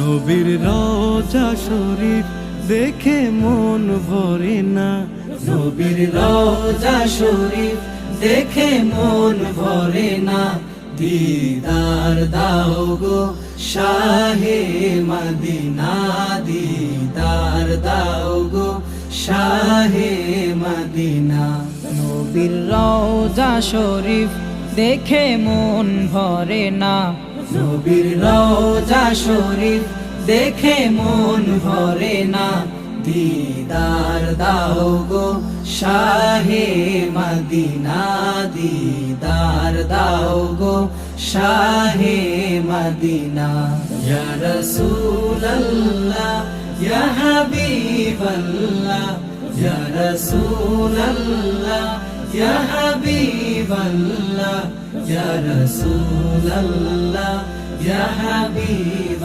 নবীর রওজা শরীফ দেখে মন ভরে না, নবীর রওজা শরীফ দেখে মন ভরে না। দিদার দাও গো শাহে মদিনা, দিদার দাও গো শাহে মদিনা। নবীর রওজা শরীফ দেখে মন ভরে না, নবীর রওজা শরীফ দেখে মন ভরে না। দিদার দাও গো শাহে মদিনা, দিদার দাও গো শাহে মদিনা। ইয়া রাসূলাল্লাহ ইয়া হাবিবাল্লাহ, ইয়া রাসূলাল্লাহ ইয়া হাবিবাল্লাহ, ইয়া রাসূলাল্লাহ ইয়া হাবিব